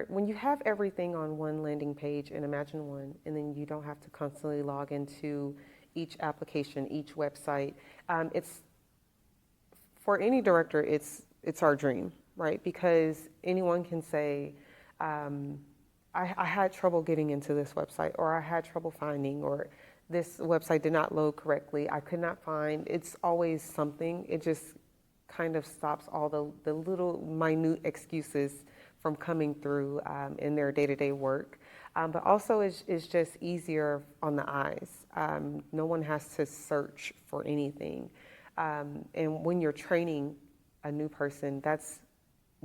When you have everything on one landing page in Imagine One, and then you don't have to constantly log into each application, each website, it's for any director, it's our dream, right? Because anyone can say, I had trouble getting into this website, or I had trouble finding, or this website did not load correctly. I could not find. It's always something. It just kind of stops all the little minute excuses from coming through in their day-to-day work. But also it's just easier on the eyes. No one has to search for anything. And when you're training a new person, that's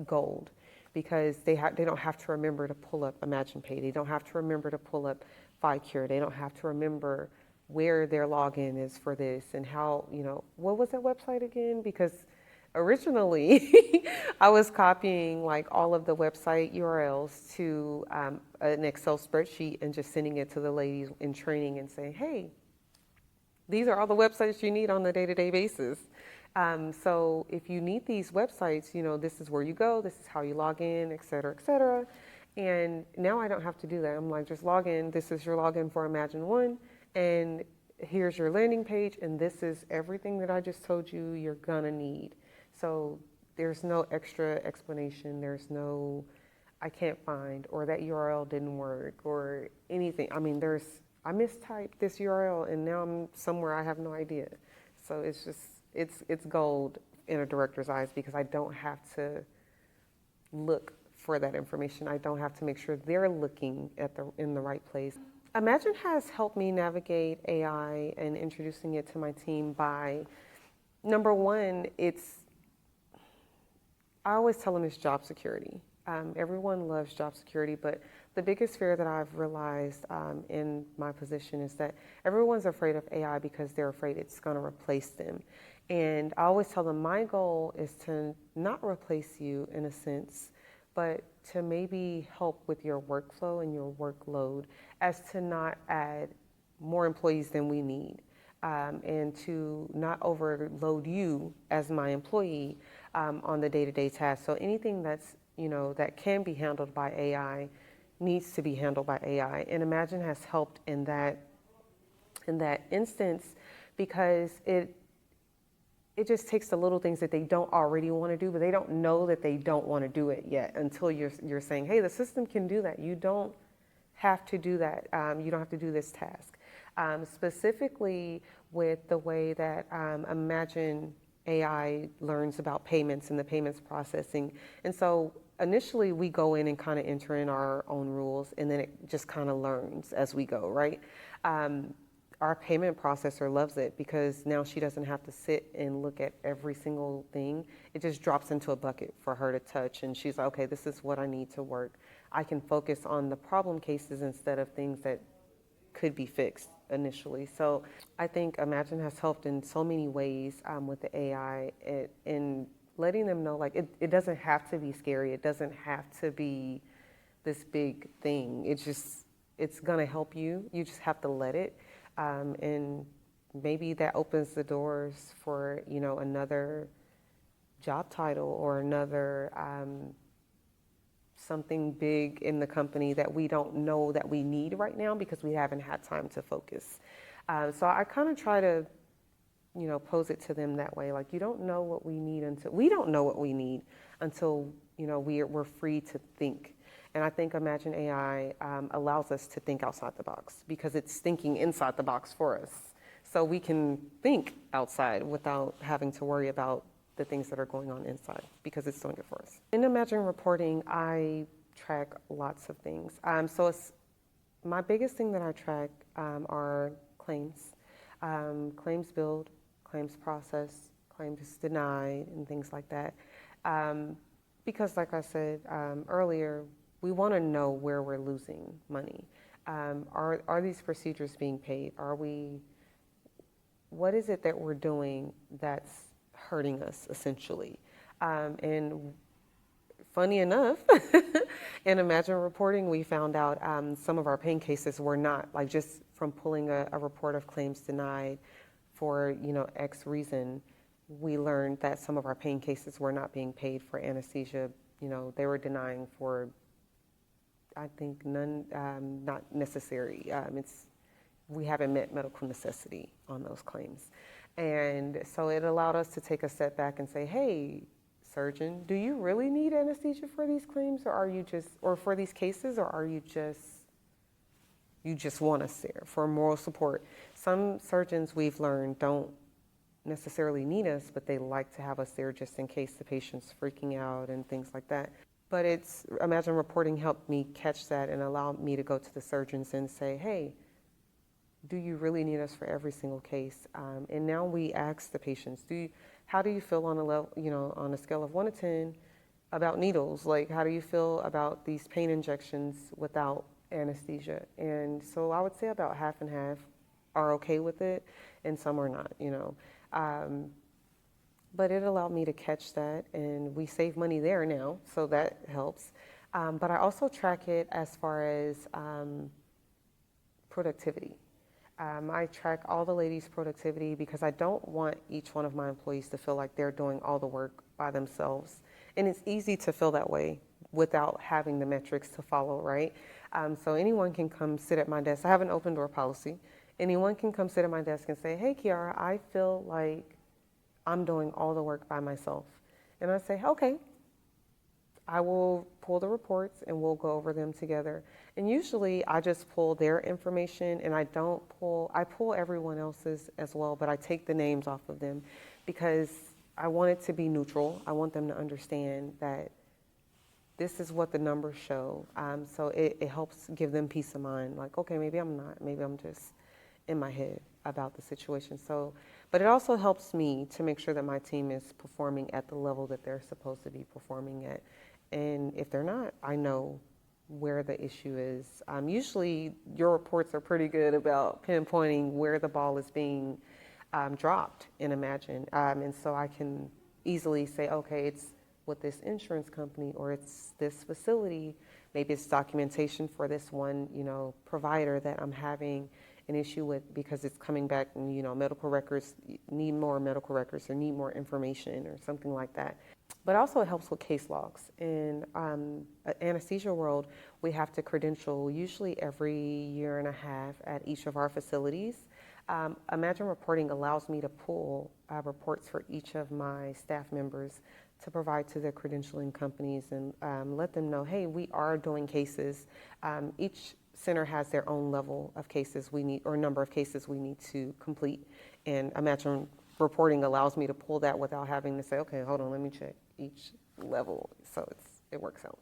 gold, because they don't have to remember to pull up ImaginePay. They don't have to remember to pull up FICure. They don't have to remember where their login is for this and how, what was that website again? Because originally I was copying like all of the website URLs to an Excel spreadsheet and just sending it to the ladies in training and saying, hey, these are all the websites you need on the day-to-day basis. So if you need these websites, this is where you go, this is how you log in, et cetera, et cetera. And now I don't have to do that. I'm like, just log in. This is your login for Imagine One, and here's your landing page, and this is everything that I just told you you're gonna need. So there's no extra explanation. There's no, I can't find, or that URL didn't work, or anything. I mean, I mistyped this URL, and now I'm somewhere I have no idea. So it's just, it's gold in a director's eyes, because I don't have to look for that information. I don't have to make sure they're looking in the right place. Imagine has helped me navigate AI and introducing it to my team by, number one, I always tell them it's job security. Everyone loves job security, but the biggest fear that I've realized in my position is that everyone's afraid of AI because they're afraid it's going to replace them. And I always tell them my goal is to not replace you in a sense, but to maybe help with your workflow and your workload, as to not add more employees than we need, and to not overload you as my employee on the day-to-day tasks. So anything that's, that can be handled by AI needs to be handled by AI. And Imagine has helped in that instance, because it just takes the little things that they don't already want to do, but they don't know that they don't want to do it yet until you're saying, hey, the system can do that. You don't have to do that. You don't have to do this task. Specifically with the way that Imagine AI learns about payments and the payments processing. And so initially we go in and kind of enter in our own rules, and then it just kind of learns as we go, right? Our payment processor loves it, because now she doesn't have to sit and look at every single thing. It just drops into a bucket for her to touch, and she's like, okay, this is what I need to work. I can focus on the problem cases instead of things that could be fixed initially. So I think Imagine has helped in so many ways with the AI, in letting them know, like, it doesn't have to be scary. It doesn't have to be this big thing. It's gonna help you. You just have to let it. And maybe that opens the doors for, another job title, or another something big in the company that we don't know that we need right now, because we haven't had time to focus. So I kind of try to, pose it to them that way. Like, we don't know what we need until we're free to think. And I think Imagine AI allows us to think outside the box, because it's thinking inside the box for us. So we can think outside without having to worry about the things that are going on inside, because it's doing it for us. In Imagine reporting, I track lots of things. So my biggest thing that I track are claims, claims billed, claims processed, claims denied, and things like that. Because like I said earlier, we want to know where we're losing money. Are these procedures being paid? What is it that we're doing that's hurting us, essentially? And funny enough, in Imagine reporting, we found out some of our pain cases were not, like, just from pulling a report of claims denied for, X reason, we learned that some of our pain cases were not being paid for anesthesia. They were denying for I think none, not necessary. We haven't met medical necessity on those claims. And so it allowed us to take a step back and say, hey, surgeon, do you really need anesthesia for these claims, or are you just, or for these cases, or are you just want us there for moral support? Some surgeons we've learned don't necessarily need us, but they like to have us there just in case the patient's freaking out and things like that. But Imagine Reporting helped me catch that and allowed me to go to the surgeons and say, hey, do you really need us for every single case? And now we ask the patients, how do you feel on a level, on a scale of 1 to 10 about needles? Like, how do you feel about these pain injections without anesthesia? And so I would say about half and half are okay with it, and some are not, But it allowed me to catch that, and we save money there now, so that helps. But I also track it as far as productivity. I track all the ladies' productivity because I don't want each one of my employees to feel like they're doing all the work by themselves. And it's easy to feel that way without having the metrics to follow, right? So anyone can come sit at my desk. I have an open door policy. Anyone can come sit at my desk and say, hey, Kiara, I feel like I'm doing all the work by myself. And I say, okay, I will pull the reports and we'll go over them together. And usually I just pull their information, and I pull everyone else's as well, but I take the names off of them because I want it to be neutral. I want them to understand that this is what the numbers show. So it helps give them peace of mind. Like, okay, maybe I'm not, maybe I'm just in my head about the situation. But it also helps me to make sure that my team is performing at the level that they're supposed to be performing at. And if they're not, I know where the issue is. Usually your reports are pretty good about pinpointing where the ball is being dropped in Imagine. And so I can easily say, okay, it's with this insurance company, or it's this facility. Maybe it's documentation for this one, provider that I'm having an issue with because it's coming back and, medical records, need more medical records or need more information or something like that. But also it helps with case logs. In anesthesia world, we have to credential usually every year and a half at each of our facilities. Imagine Reporting allows me to pull reports for each of my staff members to provide to their credentialing companies and let them know, hey, we are doing cases. Each center has their own level of cases we need, or number of cases we need to complete. And Imagine Reporting allows me to pull that without having to say, okay, hold on, let me check each level. So it works out.